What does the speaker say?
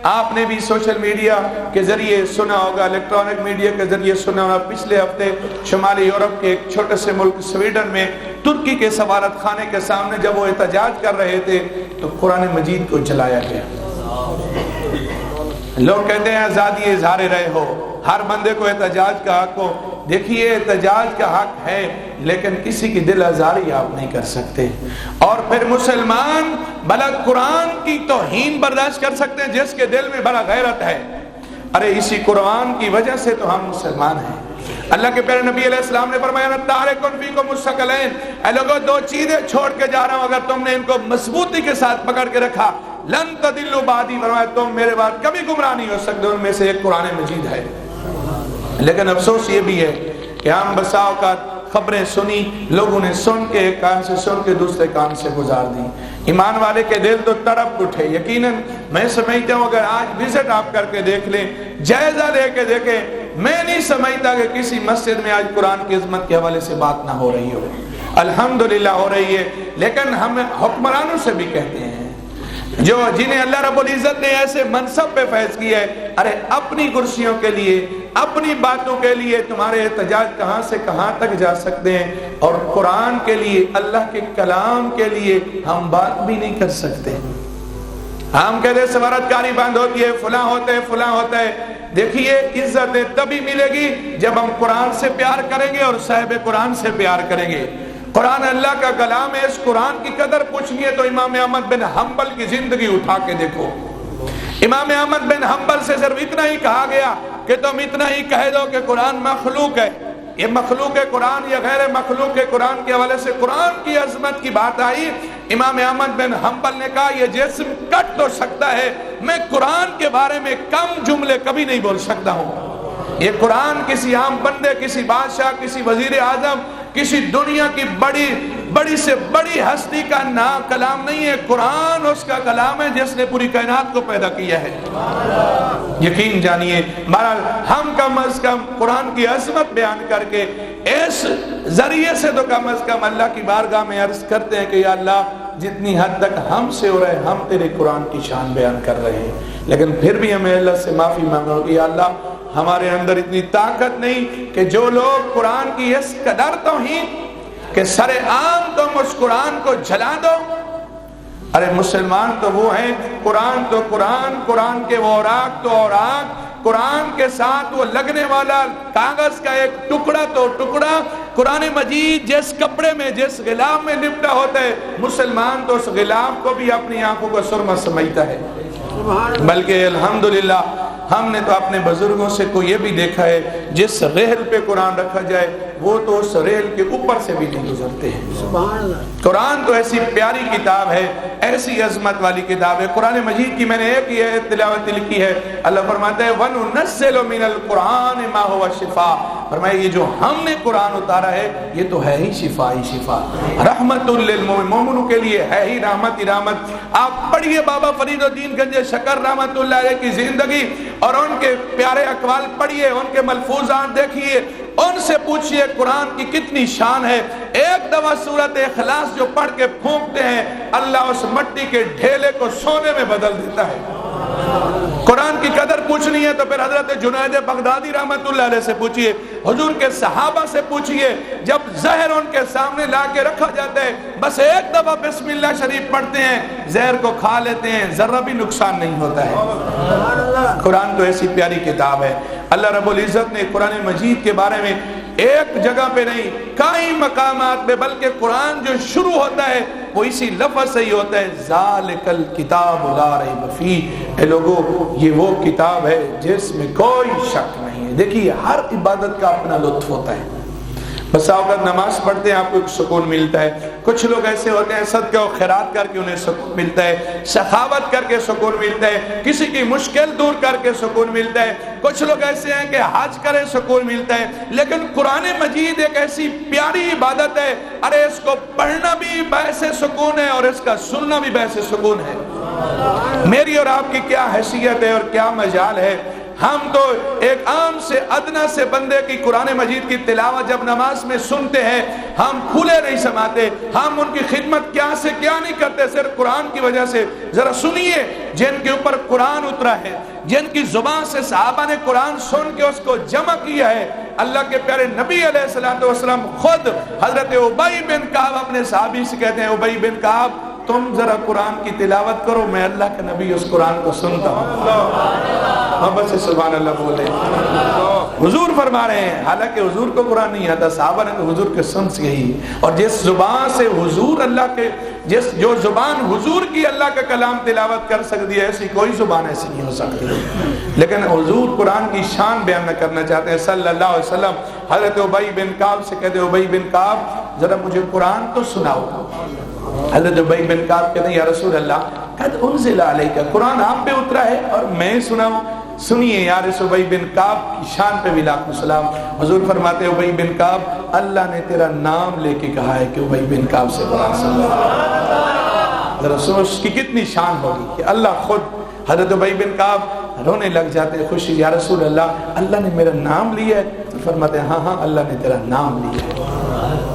آپ نے بھی سوشل میڈیا کے ذریعے سنا ہوگا، الیکٹرانک میڈیا کے ذریعے سنا ہوگا، پچھلے ہفتے شمالی یورپ کے ایک چھوٹے سے ملک سویڈن میں ترکی کے سفارت خانے کے سامنے جب وہ احتجاج کر رہے تھے تو قرآن مجید کو جلایا گیا۔ لوگ کہتے ہیں آزادی اظہار رائے ہو، ہر بندے کو احتجاج کا حق ہو۔ دیکھیے احتجاج کا حق ہے، لیکن کسی کی دل آزاری آپ نہیں کر سکتے۔ اور پھر مسلمان بھلا قرآن کی توہین برداشت کر سکتے ہیں جس کے دل میں بڑا غیرت ہے؟ ارے اسی قرآن کی وجہ سے تو ہم مسلمان ہیں۔ اللہ کے پیارے نبی علیہ السلام نے فرمایا نا تارکن فیکم الثقلین، اے لوگوں دو چیزیں چھوڑ کے جا رہا ہوں، اگر تم نے ان کو مضبوطی کے ساتھ پکڑ کے رکھا لن تضلوا بعدی، فرمایا تم میرے بعد کبھی گمراہ نہیں ہو سکتے۔ ان میں سے ایک قرآن مجید ہے۔ لیکن افسوس یہ بھی ہے کہ ہم بسا اوقات خبریں سنی، لوگوں نے سن کے ایک کان سے سن کے دوسرے کان سے گزار دی۔ ایمان والے کے دل تو تڑپ اٹھے۔ یقیناً میں سمجھتا ہوں اگر آج وزٹ آپ کر کے دیکھ لیں، جائزہ لے کے دیکھیں، میں نہیں سمجھتا کہ کسی مسجد میں آج قرآن کی عظمت کے حوالے سے بات نہ ہو رہی ہو۔ الحمدللہ ہو رہی ہے، لیکن ہم حکمرانوں سے بھی کہتے ہیں جو جنہیں اللہ رب العزت نے ایسے منصب پہ فیض کیا ہے، ارے اپنی کرسیوں کے لیے، اپنی باتوں کے لیے تمہارے احتجاج کہاں سے کہاں تک جا سکتے ہیں، اور قرآن کے لیے، اللہ کے کلام کے لیے ہم بات بھی نہیں کر سکتے۔ ہم کہتے ہیں سفارتکاری بند ہوتی ہے، فلاں ہوتا ہے، فلاں ہوتا ہے۔ دیکھیے عزت تبھی ملے گی جب ہم قرآن سے پیار کریں گے اور صاحب قرآن سے پیار کریں گے۔ قرآن اللہ کا کلام ہے، اس قرآن کی قدر پوچھنی ہے تو امام احمد بن حنبل کی زندگی اٹھا کے دیکھو۔ امام احمد بن حنبل سے صرف اتنا ہی کہا گیا کہ تم اتنا ہی کہہ دو کہ قرآن مخلوق ہے، یہ مخلوق ہے قرآن یا غیر مخلوق ہے، قرآن کے حوالے سے قرآن کی عظمت کی بات آئی، امام احمد بن حنبل نے کہا یہ جسم کٹ تو سکتا ہے، میں قرآن کے بارے میں کم جملے کبھی نہیں بول سکتا ہوں۔ یہ قرآن کسی عام بندے، کسی بادشاہ، کسی وزیر اعظم، کسی دنیا کی بڑی سے بڑی ہستی کا کلام نہیں ہے، قرآن اس کا کلام ہے جس نے پوری کائنات کو پیدا کیا ہے۔ یقین جانیے، بہرحال ہم کم از کم قرآن کی عظمت بیان کر کے اس ذریعے سے تو کم از کم اللہ کی بارگاہ میں عرض کرتے ہیں کہ یا اللہ جتنی حد تک ہم سے ہو رہے ہم تیرے قرآن کی شان بیان کر رہے ہیں، لیکن پھر بھی ہمیں اللہ سے معافی مانگو کہ یا اللہ ہمارے اندر اتنی طاقت نہیں کہ جو لوگ قرآن کی اس قدر توہین کہ سر عام تم اس قرآن کو جلا دو۔ ارے مسلمان تو وہ ہیں، قرآن تو قرآن، قرآن کے وہ اوراق تو اوراق، قرآن کے ساتھ وہ لگنے والا کاغذ کا ایک ٹکڑا تو ٹکڑا، قرآن مجید جس کپڑے میں جس غلاف میں لپٹا ہوتا ہے، مسلمان تو اس غلاف کو بھی اپنی آنکھوں کو سرما سمجھتا ہے۔ بلکہ الحمدللہ ہم نے تو اپنے بزرگوں سے کو یہ بھی دیکھا ہے جس ریل پہ قرآن رکھا جائے وہ تو اس ریل کے اوپر سے بھی نہیں گزرتے ہیں۔ قرآن تو ایسی پیاری کتاب ہے، ایسی عظمت والی کتاب ہے۔ قرآن مجید کی میں نے ایک یہ تلاوت لکھی ہے، اللہ فرماتا ہے وَنُنَزِّلُ مِنَ الْقُرْآنِ مَا هُوَ شِفَاءٌ، فرمایا یہ جو ہم نے قرآن اتارا ہے یہ تو ہے ہی شفا ہی شفا، رحمت للمومنوں کے لیے ہے ہی رحمت ہی رحمت۔ آپ پڑھیے بابا فرید الدین گنج شکر رحمت اللہ علیہ کی زندگی اور ان کے پیارے اقوال پڑھیے، ان کے ملفوظات دیکھیے، ان سے پوچھئے قرآن کی کتنی شان ہے۔ ایک دفعہ سورۃ اخلاص جو پڑھ کے پھونکتے ہیں اللہ اس مٹی کے ڈھیلے کو سونے میں بدل دیتا ہے۔ قرآن کی قدر پوچھنی ہے تو پھر حضرت جنید بغدادی رحمت اللہ علیہ سے پوچھئے، حضور کے صحابہ سے پوچھئے، جب زہر ان کے سامنے لا کے رکھا جاتا ہے بس ایک دفعہ بسم اللہ شریف پڑھتے ہیں زہر کو کھا لیتے ہیں، ذرہ بھی نقصان نہیں ہوتا ہے۔ قرآن تو ایسی پیاری کتاب ہے۔ اللہ رب العزت نے قرآن مجید کے بارے میں ایک جگہ پہ نہیں کئی مقامات میں، بلکہ قرآن جو شروع ہوتا ہے وہ اسی لفظ سے ہی ہوتا ہے ذالک الکتاب لا ریب فیہ، اے لوگو یہ وہ کتاب ہے جس میں کوئی شک نہیں ہے۔ دیکھیے ہر عبادت کا اپنا لطف ہوتا ہے۔ بس اوقات نماز پڑھتے ہیں آپ کو ایک سکون ملتا ہے، کچھ لوگ ایسے ہوتے ہیں صدقہ و خیرات کر کے انہیں سکون ملتا ہے، سخاوت کر کے سکون ملتا ہے، کسی کی مشکل دور کر کے سکون ملتا ہے، کچھ لوگ ایسے ہیں کہ حج کرے سکون ملتا ہے۔ لیکن قرآن مجید ایک ایسی پیاری عبادت ہے، ارے اس کو پڑھنا بھی باعث سکون ہے اور اس کا سننا بھی باعث سکون ہے۔ میری اور آپ کی کیا حیثیت ہے اور کیا مجال ہے، ہم تو ایک عام سے ادنا سے بندے کی قرآن مجید کی تلاوت جب نماز میں سنتے ہیں ہم کھلے نہیں سماتے، ہم ان کی خدمت کیا سے کیا نہیں کرتے، صرف قرآن کی وجہ سے۔ ذرا سنیے جن کے اوپر قرآن اترا ہے، جن کی زبان سے صحابہ نے قرآن سن کے اس کو جمع کیا ہے، اللہ کے پیارے نبی علیہ الصلوۃ والسلام خود حضرت ابی بن کعب اپنے صحابی سے کہتے ہیں، ابی بن کعب تم ذرا قرآن کی تلاوت کرو، میں اللہ کے نبی اس قرآن کو سنتا ہوں۔ محبت سے سبحان اللہ بولے۔ حضور فرما رہے ہیں، حالانکہ حضور کو قرآن نہیں آتا، صحابہ نے تو حضور کے سن سے ہی، اور جس زبان سے حضور اللہ کے جو زبان حضور کی اللہ کا کلام تلاوت کر سکتی ہے، ایسی کوئی زبان ایسی نہیں ہو سکتی۔ لیکن حضور قرآن کی شان بیان نہ کرنا چاہتے ہیں صلی اللہ علیہ وسلم۔ حضرت ابی بن کعب سے کہتے ہیں، ابی بن کعب ذرا مجھے قرآن تو سناؤ۔ حضرت ابی بن کعب کہتے ہیں، یا رسول اللہ قد انزل علیک، قرآن آپ پہ اترا ہے اور میں سناؤں؟ سنیے یار اس ابی بن کعب کی شان پہ بھی لاکھوں سلام۔ حضور فرماتے ہیں، ابی بن کعب اللہ نے تیرا نام لے کے کہا ہے کہ ابی بن کعب سے قرآن سنا۔ ذرا سوچ کی کتنی شان ہوگی کہ اللہ خود، حضرت ابی بن کعب رونے لگ جاتے ہیں خوشی، یا رسول اللہ اللہ نے میرا نام لیا ہے؟ فرماتے ہیں ہاں ہاں اللہ نے تیرا نام لیا ہے۔